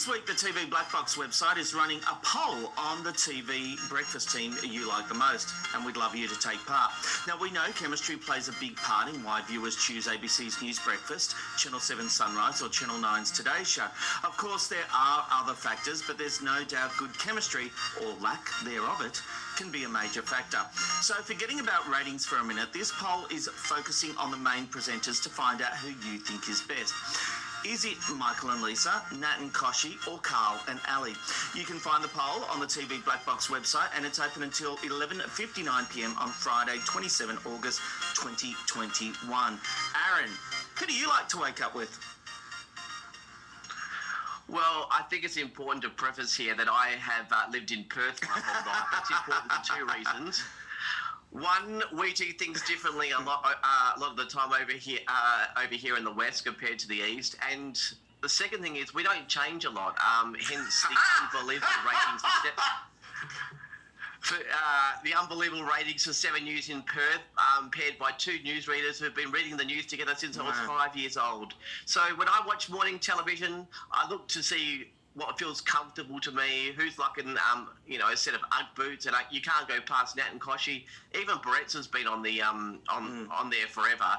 This week, the TV Blackbox website is running a poll on the TV breakfast team you like the most, and we'd love you to take part. Now, we know chemistry plays a big part in why viewers choose ABC's News Breakfast, Channel 7 Sunrise or Channel 9's Today Show. Of course, there are other factors, but there's no doubt good chemistry, or lack thereof it, can be a major factor. So forgetting about ratings for a minute, this poll is focusing on the main presenters to find out who you think is best. Is it Michael and Lisa, Nat and Koshi, or Carl and Ali? You can find the poll on the TV Blackbox website, and it's open until 11:59pm on Friday, 27 August 2021. Aaron, who do you like to wake up with? Well, I think it's important to preface here that I have lived in Perth my whole life. That's important for two reasons. One, we do things differently a lot of the time over here in the West compared to the East. And the second thing is we don't change a lot, hence the unbelievable ratings. The unbelievable ratings for 7 News in Perth, paired by two newsreaders who've been reading the news together since I was 5 years old. So when I watch morning television, I look to see what feels comfortable to me, who's like in, a set of Ugg boots, and you can't go past Nat and Koshi. Even Barrett's has been on the on there forever.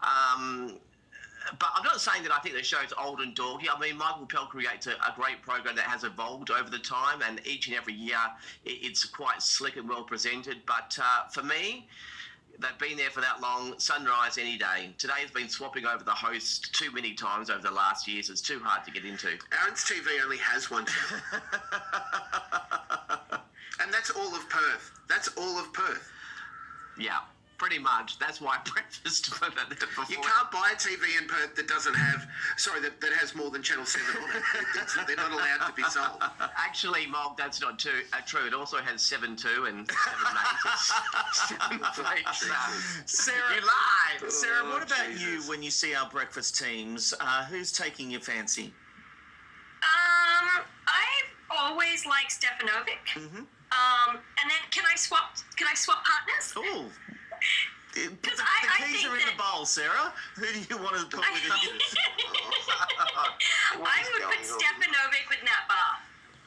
But I'm not saying that I think the show's old and doggy. I mean, Michael Pell creates a great program that has evolved over the time, and each and every year it's quite slick and well presented. But for me, they've been there for that long. Sunrise any day. Today has been swapping over the host too many times over the last years. It's too hard to get into. Aaron's TV only has one channel. And that's all of Perth. That's all of Perth. Yeah, pretty much. That's why breakfast. You can't buy a TV in Perth that doesn't have, that has more than Channel 7 on it. They're not allowed to be sold. Actually, Mog, that's not true. It also has 7-2 and 7-8. Sarah, you lied. Sarah, what about you when you see our breakfast teams? Who's taking your fancy? I've always liked Stefanovic. Mm-hmm. And then can I swap partners? Oh. The I keys think are in the bowl, Sarah. Who do you want to put with you? I would put Stefanovic with Nat Barr.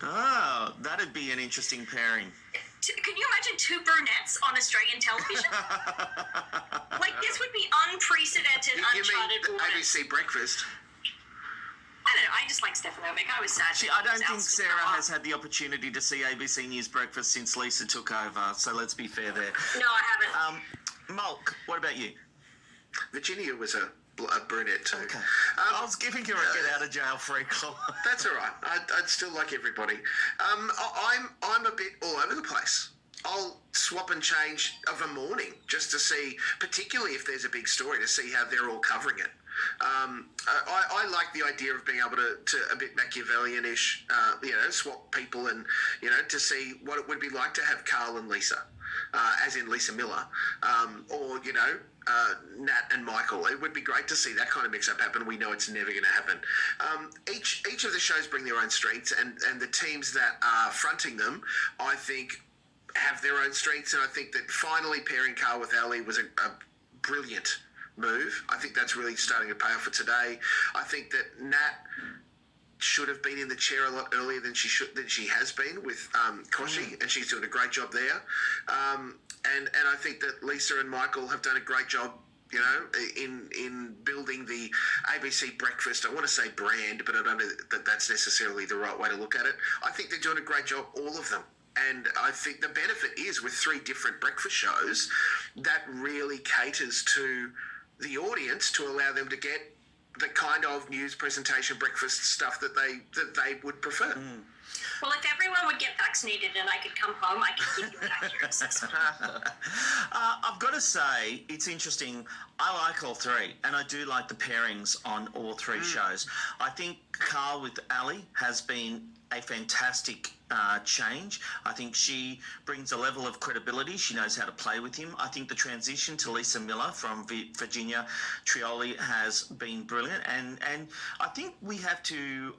Oh, that'd be an interesting pairing. Can you imagine two brunettes on Australian television? Like, this would be unprecedented, uncharted You mean waters. ABC Breakfast? I don't know, I just like Stefanovic. I was sad. See, I don't think Sarah has had the opportunity to see ABC News Breakfast since Lisa took over, so let's be fair there. No, I haven't. Mulk, what about you? Virginia was a brunette too. Okay. I was giving her a get-out-of-jail-free call. That's all right. I'd still like everybody. I'm a bit all over the place. I'll swap and change of a morning just to see, particularly if there's a big story, to see how they're all covering it. I like the idea of being able to a bit Machiavellian-ish, swap people and, to see what it would be like to have Carl and Lisa, as in Lisa Miller, or, Nat and Michael. It would be great to see that kind of mix-up happen. We know it's never going to happen. Each of the shows bring their own strengths, and the teams that are fronting them, I think, have their own strengths, and I think that finally pairing Carl with Ali was a brilliant move. I think that's really starting to pay off for today. I think that Nat should have been in the chair a lot earlier than she has been with Koshi, and she's doing a great job there. And I think that Lisa and Michael have done a great job, in building the ABC Breakfast. I want to say brand, but I don't know that that's necessarily the right way to look at it. I think they're doing a great job, all of them. And I think the benefit is with 3 different breakfast shows, that really caters to the audience to allow them to get the kind of news presentation breakfast stuff that they would prefer. Well, if everyone would get vaccinated and I could come home, I could give you an accurate assessment. I've got to say, it's interesting. I like all 3, and I do like the pairings on all 3 shows. I think Carl with Ali has been a fantastic change. I think she brings a level of credibility. She knows how to play with him. I think the transition to Lisa Miller from Virginia Trioli has been brilliant. And I think we have to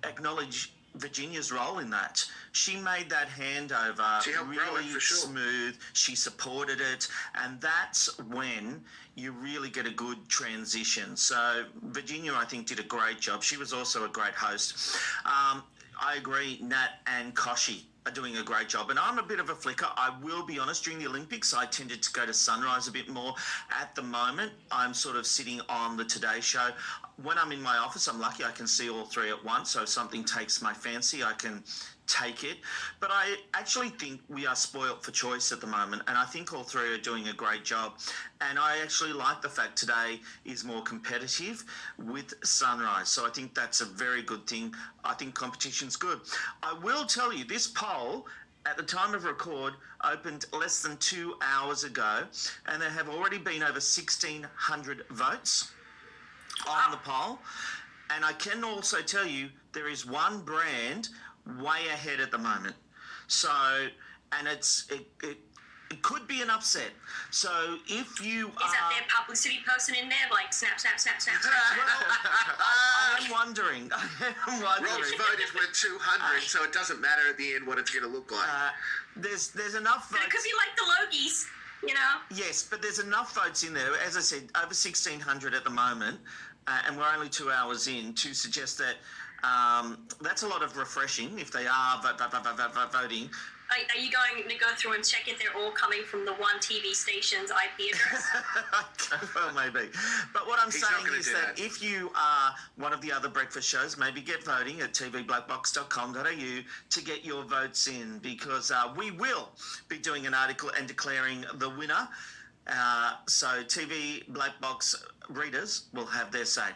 acknowledge Virginia's role in that. She made that handover She helped grow it, really for sure. smooth. She supported it, and that's when you really get a good transition. So Virginia, I think, did a great job. She was also a great host. I agree, Nat and Koshi are doing a great job. And I'm a bit of a flicker. I will be honest, during the Olympics, I tended to go to Sunrise a bit more. At the moment, I'm sort of sitting on the Today Show. When I'm in my office, I'm lucky I can see all three at once. So if something takes my fancy, I can take it. But I actually think we are spoilt for choice at the moment, and I think all three are doing a great job. And I actually like the fact Today is more competitive with Sunrise. So I think that's a very good thing. I think competition's good. I will tell you, this poll at the time of record opened less than 2 hours ago, and there have already been over 1,600 votes on the poll. And I can also tell you there is one brand way ahead at the moment. So, and it could be an upset. So if you Is that their publicity person in there? Like, snap, snap, snap, snap, snap. I'm wondering. Rob's vote is worth 200, so it doesn't matter at the end what it's going to look like. There's enough votes. But it could be like the Logies, you know? Yes, but there's enough votes in there. As I said, over 1,600 at the moment, and we're only 2 hours in, to suggest that that's a lot of refreshing if they are voting. Are you going to go through and check if they're all coming from the one TV station's IP address? Well, maybe. But what I'm He's not saying gonna is do that that. if you are one of the other breakfast shows, maybe get voting at tvblackbox.com.au to get your votes in, because we will be doing an article and declaring the winner. So TV Black Box readers will have their say.